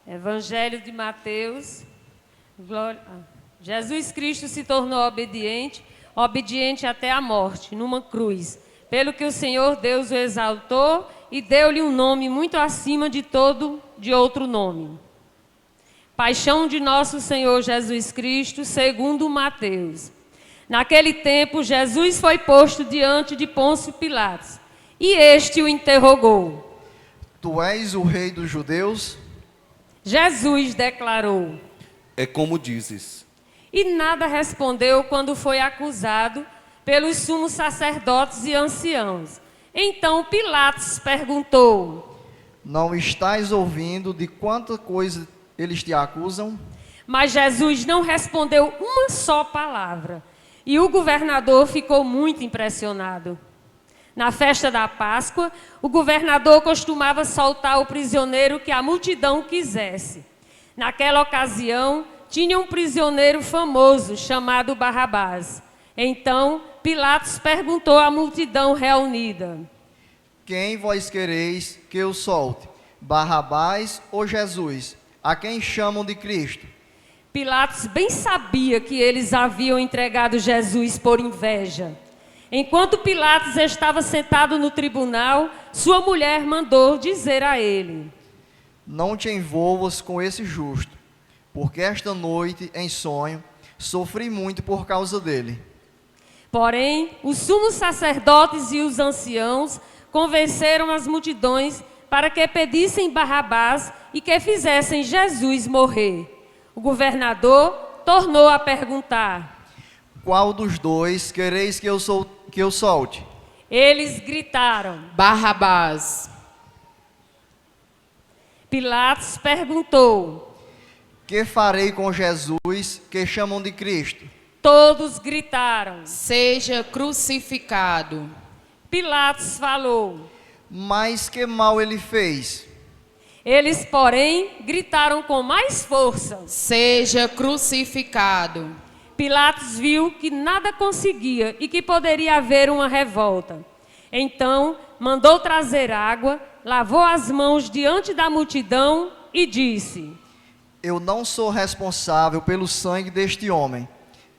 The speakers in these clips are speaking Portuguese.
Evangelho de Mateus. Jesus Cristo se tornou obediente até a morte, numa cruz, pelo que o Senhor Deus o exaltou e deu-lhe um nome muito acima de outro nome. Paixão de nosso Senhor Jesus Cristo, segundo Mateus. Naquele tempo, Jesus foi posto diante de Pôncio Pilatos, e este o interrogou. Tu és o rei dos judeus? Jesus declarou. É como dizes. E nada respondeu quando foi acusado pelos sumos sacerdotes e anciãos. Então Pilatos perguntou: Não estás ouvindo de quanta coisa eles te acusam? Mas Jesus não respondeu uma só palavra. E o governador ficou muito impressionado. Na festa da Páscoa, o governador costumava soltar o prisioneiro que a multidão quisesse. Naquela ocasião, tinha um prisioneiro famoso chamado Barrabás. Então, Pilatos perguntou à multidão reunida: Quem vós quereis que eu solte, Barrabás ou Jesus, a quem chamam de Cristo? Pilatos bem sabia que eles haviam entregado Jesus por inveja. Enquanto Pilatos estava sentado no tribunal, sua mulher mandou dizer a ele: Não te envolvas com esse justo, porque esta noite, em sonho, sofri muito por causa dele. Porém, os sumos sacerdotes e os anciãos convenceram as multidões para que pedissem Barrabás e que fizessem Jesus morrer. O governador tornou a perguntar: Qual dos dois quereis que eu solte? Eles gritaram: Barrabás. Pilatos perguntou: Que farei com Jesus, que chamam de Cristo? Todos gritaram: Seja crucificado. Pilatos falou: Mas que mal ele fez? Eles, porém, gritaram com mais força: Seja crucificado. Pilatos viu que nada conseguia e que poderia haver uma revolta. Então, mandou trazer água, lavou as mãos diante da multidão e disse: Eu não sou responsável pelo sangue deste homem.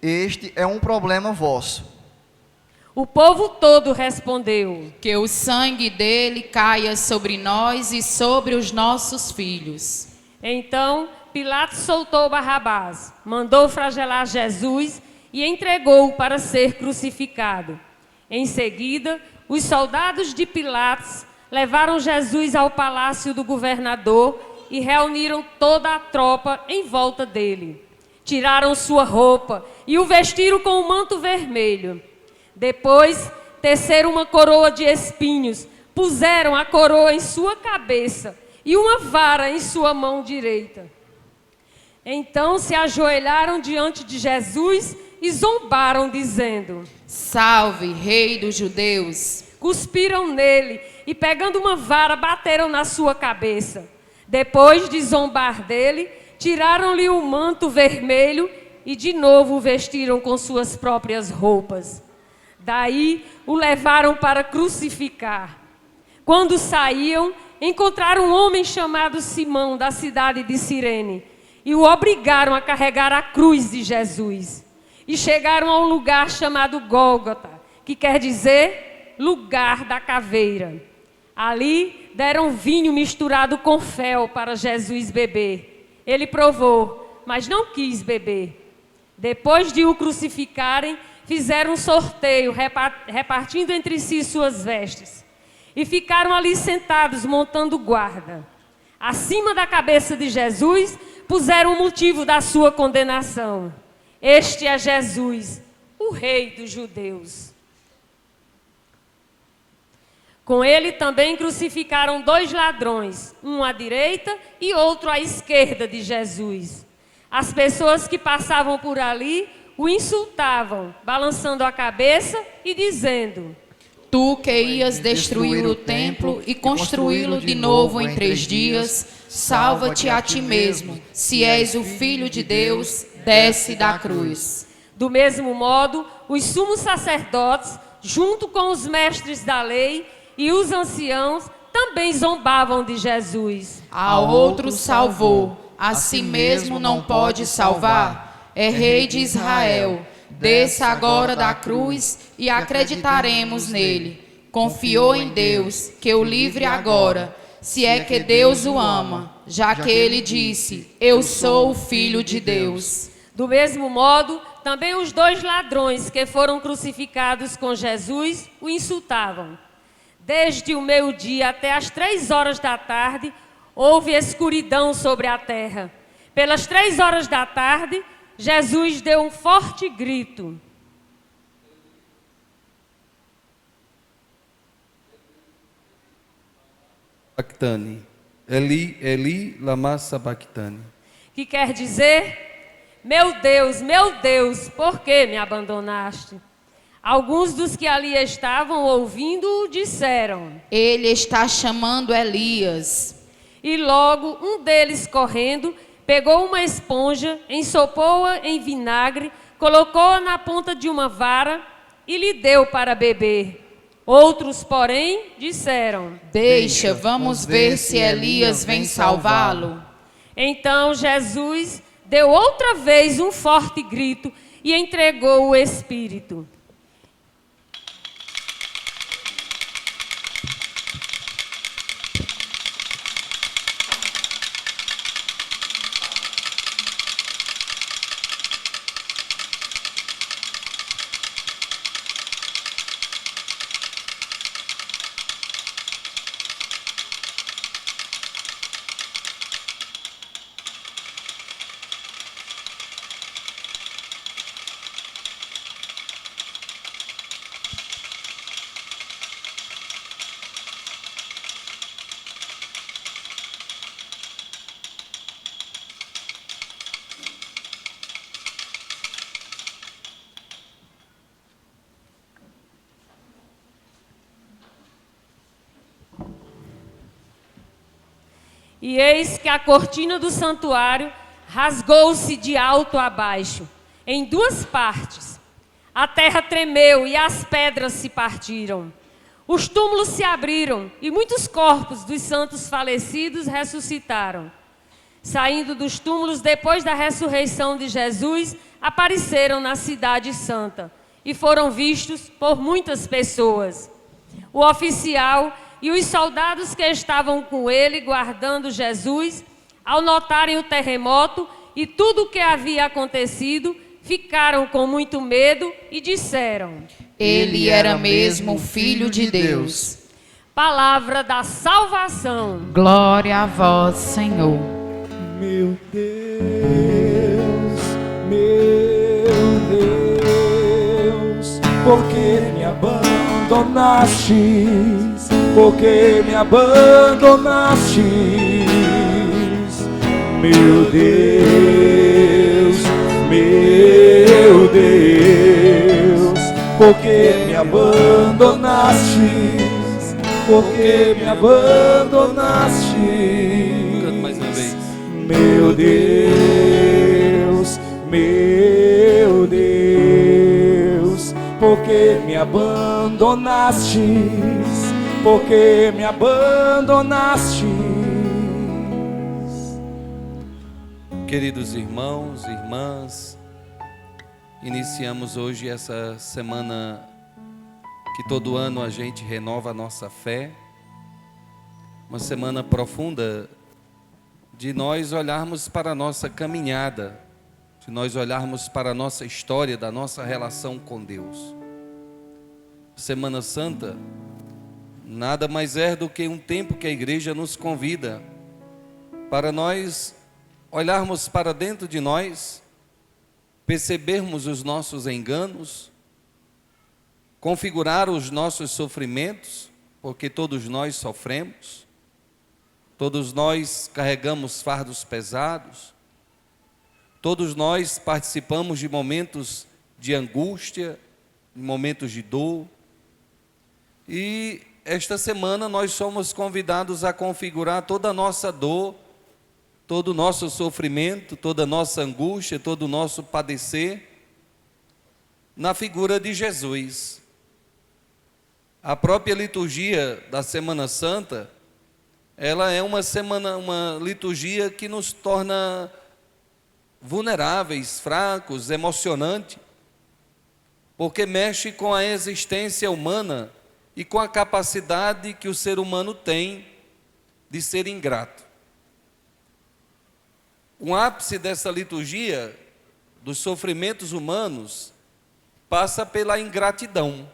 Este é um problema vosso. O povo todo respondeu: Que o sangue dele caia sobre nós e sobre os nossos filhos. Então, Pilatos soltou Barrabás, mandou flagelar Jesus e entregou-o para ser crucificado. Em seguida, os soldados de Pilatos levaram Jesus ao palácio do governador e reuniram toda a tropa em volta dele. Tiraram sua roupa e o vestiram com um manto vermelho. Depois, teceram uma coroa de espinhos, puseram a coroa em sua cabeça e uma vara em sua mão direita. Então se ajoelharam diante de Jesus e zombaram, dizendo: Salve, Rei dos Judeus! Cuspiram nele e, pegando uma vara, bateram na sua cabeça. Depois de zombar dele, tiraram-lhe o manto vermelho e de novo o vestiram com suas próprias roupas. Daí o levaram para crucificar. Quando saíam, encontraram um homem chamado Simão, da cidade de Cirene, e o obrigaram a carregar a cruz de Jesus. E chegaram a um lugar chamado Gólgota, que quer dizer lugar da caveira. Ali deram vinho misturado com fel para Jesus beber. Ele provou, mas não quis beber. Depois de o crucificarem, fizeram um sorteio, repartindo entre si suas vestes. E ficaram ali sentados, montando guarda. Acima da cabeça de Jesus, puseram o motivo da sua condenação. Este é Jesus, o Rei dos Judeus. Com ele também crucificaram 2 ladrões, um à direita e outro à esquerda de Jesus. As pessoas que passavam por ali o insultavam, balançando a cabeça e dizendo: Tu que ias destruir o templo e construí-lo de novo em 3 dias, salva-te a ti mesmo. Se és o Filho de Deus, desce da cruz. Do mesmo modo, os sumos sacerdotes, junto com os mestres da lei e os anciãos, também zombavam de Jesus. A outro salvou, a si mesmo não pode salvar. É Rei de Israel. Desça agora da cruz e acreditaremos nele. Confiou em Deus, que o livre agora, se é que Deus o ama, já que ele disse: eu sou o Filho de Deus. Do mesmo modo, também os 2 ladrões que foram crucificados com Jesus o insultavam. Desde o meio-dia até as 3 horas da tarde, houve escuridão sobre a terra. Pelas 3 horas da tarde, Jesus deu um forte grito. Sabactani. Eli, Eli, lama sabactani. Que quer dizer: meu Deus, por que me abandonaste? Alguns dos que ali estavam ouvindo disseram: ele está chamando Elias. E logo um deles, correndo, pegou uma esponja, ensopou-a em vinagre, colocou-a na ponta de uma vara e lhe deu para beber. Outros, porém, disseram: deixa, vamos ver se Elias vem salvá-lo. Então Jesus deu outra vez um forte grito e entregou o Espírito. E eis que a cortina do santuário rasgou-se de alto a baixo, em 2 partes. A terra tremeu e as pedras se partiram. Os túmulos se abriram e muitos corpos dos santos falecidos ressuscitaram. Saindo dos túmulos depois da ressurreição de Jesus, apareceram na cidade santa e foram vistos por muitas pessoas. O oficial e os soldados que estavam com ele, guardando Jesus, ao notarem o terremoto e tudo o que havia acontecido, ficaram com muito medo e disseram: ele era mesmo o Filho de Deus. Palavra da salvação. Glória a vós, Senhor. Meu Deus, por que me abandonastes? Por que me abandonastes? Meu Deus, por que me abandonastes? Por que me abandonastes? Canta mais uma vez. Meu Deus, por que me abandonastes? Por que me abandonastes? Queridos irmãos e irmãs, iniciamos hoje essa semana que todo ano a gente renova a nossa fé, uma semana profunda de nós olharmos para a nossa caminhada, de nós olharmos para a nossa história, da nossa relação com Deus. Semana Santa nada mais é do que um tempo que a igreja nos convida para nós olharmos para dentro de nós, percebermos os nossos enganos, configurar os nossos sofrimentos, porque todos nós sofremos, todos nós carregamos fardos pesados, todos nós participamos de momentos de angústia, de momentos de dor. E esta semana nós somos convidados a configurar toda a nossa dor, todo o nosso sofrimento, toda a nossa angústia, todo o nosso padecer, na figura de Jesus. A própria liturgia da Semana Santa ela é uma semana, uma liturgia que nos torna vulneráveis, fracos, emocionante, porque mexe com a existência humana e com a capacidade que o ser humano tem de ser ingrato. O ápice dessa liturgia, dos sofrimentos humanos, passa pela ingratidão.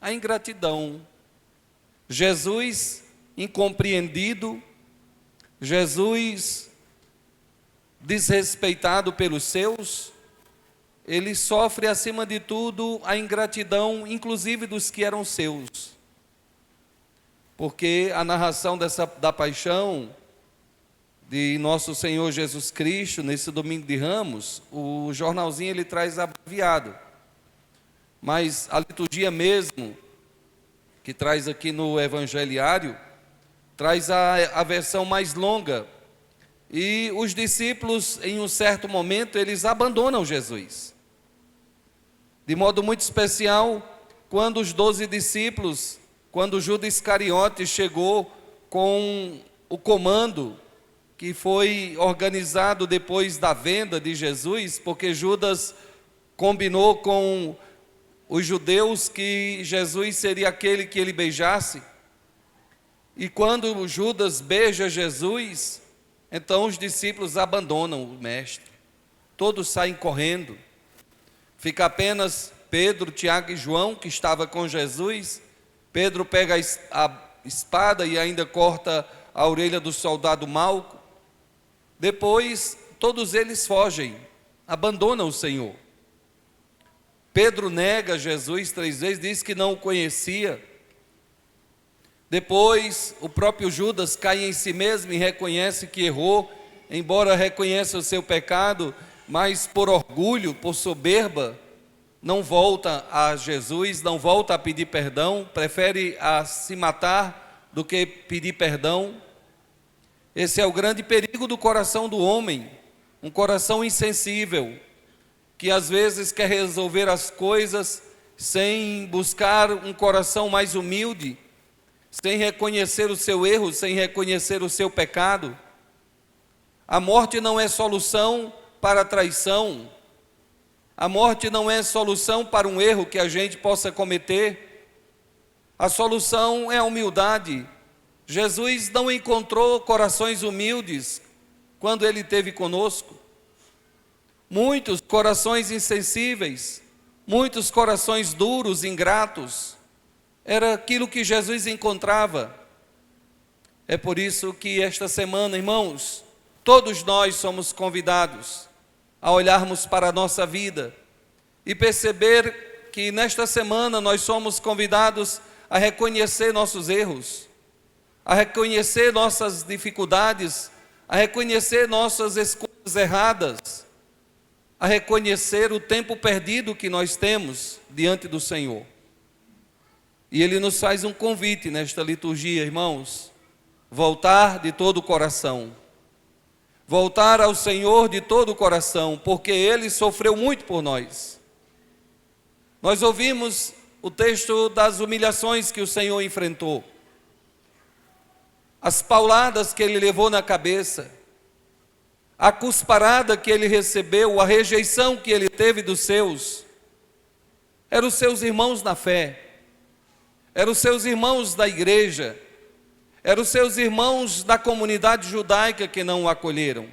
A ingratidão. Jesus incompreendido, Jesus desrespeitado pelos seus, ele sofre acima de tudo a ingratidão, inclusive dos que eram seus. Porque a narração da paixão de nosso Senhor Jesus Cristo, nesse domingo de Ramos, o jornalzinho ele traz abreviado, mas a liturgia mesmo, que traz aqui no evangeliário, traz a versão mais longa, e os discípulos, em um certo momento, eles abandonam Jesus, de modo muito especial, quando os 12 discípulos, quando Judas Iscariote chegou com o comando, que foi organizado depois da venda de Jesus, porque Judas combinou com os judeus que Jesus seria aquele que ele beijasse. E quando Judas beija Jesus, então os discípulos abandonam o mestre. Todos saem correndo. Fica apenas Pedro, Tiago e João, que estava com Jesus. Pedro pega a espada e ainda corta a orelha do soldado Malco. Depois, todos eles fogem, abandonam o Senhor. Pedro nega Jesus 3 vezes, diz que não o conhecia. Depois, o próprio Judas cai em si mesmo e reconhece que errou, embora reconheça o seu pecado, mas por orgulho, por soberba, não volta a Jesus, não volta a pedir perdão, prefere a se matar do que pedir perdão. Esse é o grande perigo do coração do homem, um coração insensível, que às vezes quer resolver as coisas sem buscar um coração mais humilde, sem reconhecer o seu erro, sem reconhecer o seu pecado. A morte não é solução para a traição, a morte não é solução para um erro que a gente possa cometer, a solução é a humildade. Jesus não encontrou corações humildes quando ele esteve conosco. Muitos corações insensíveis, muitos corações duros, ingratos, era aquilo que Jesus encontrava. É por isso que esta semana, irmãos, todos nós somos convidados a olharmos para a nossa vida e perceber que nesta semana nós somos convidados a reconhecer nossos erros, a reconhecer nossas dificuldades, a reconhecer nossas escolhas erradas, a reconhecer o tempo perdido que nós temos diante do Senhor. E Ele nos faz um convite nesta liturgia, irmãos, voltar de todo o coração, voltar ao Senhor de todo o coração, porque Ele sofreu muito por nós. Nós ouvimos o texto das humilhações que o Senhor enfrentou, as pauladas que Ele levou na cabeça, a cusparada que Ele recebeu, a rejeição que Ele teve dos seus. Eram os seus irmãos na fé, eram os seus irmãos da igreja, eram os seus irmãos da comunidade judaica que não o acolheram.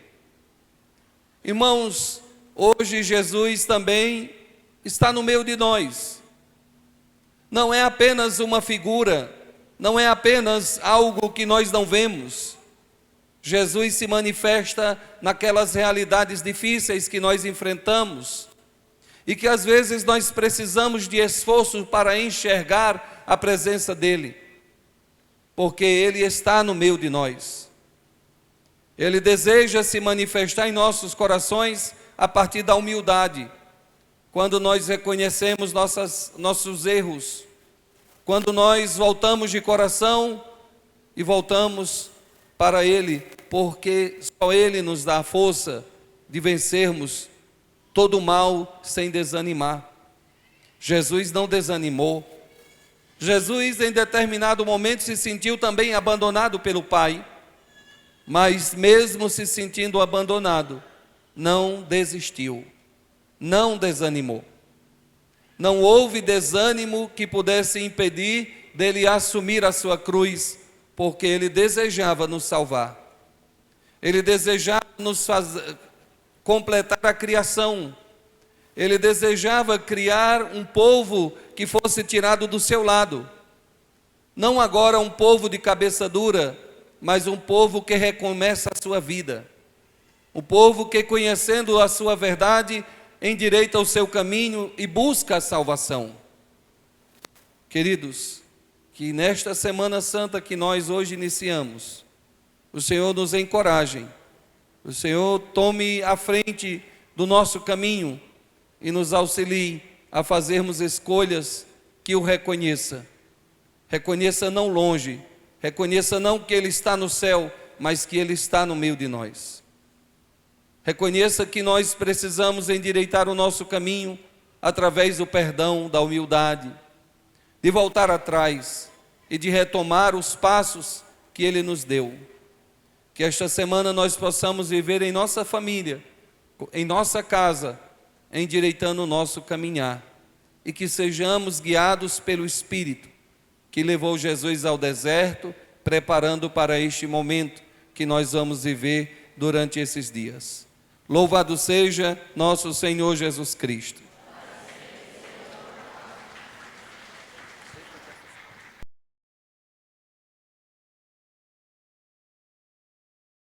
Irmãos, hoje Jesus também está no meio de nós. Não é apenas uma figura, não é apenas algo que nós não vemos. Jesus se manifesta naquelas realidades difíceis que nós enfrentamos e que às vezes nós precisamos de esforço para enxergar a presença dEle, porque Ele está no meio de nós. Ele deseja se manifestar em nossos corações a partir da humildade, quando nós reconhecemos nossos erros, quando nós voltamos de coração e voltamos para Ele, porque só Ele nos dá a força de vencermos todo o mal sem desanimar. Jesus não desanimou, Jesus, em determinado momento, se sentiu também abandonado pelo Pai, mas mesmo se sentindo abandonado, não desistiu, não desanimou. Não houve desânimo que pudesse impedir dele assumir a sua cruz, porque ele desejava nos salvar. Ele desejava completar a criação. Ele desejava criar um povo que fosse tirado do seu lado. Não agora um povo de cabeça dura, mas um povo que recomeça a sua vida. Um povo que, conhecendo a sua verdade, endireita o seu caminho e busca a salvação. Queridos, que nesta Semana Santa que nós hoje iniciamos, o Senhor nos encoraje, o Senhor tome a frente do nosso caminho e nos auxilie a fazermos escolhas que o reconheça. Reconheça não longe, reconheça não que Ele está no céu, mas que Ele está no meio de nós. Reconheça que nós precisamos endireitar o nosso caminho através do perdão, da humildade, de voltar atrás e de retomar os passos que Ele nos deu. Que esta semana nós possamos viver em nossa família, em nossa casa, endireitando o nosso caminhar, e que sejamos guiados pelo Espírito, que levou Jesus ao deserto, preparando para este momento que nós vamos viver durante esses dias. Louvado seja nosso Senhor Jesus Cristo.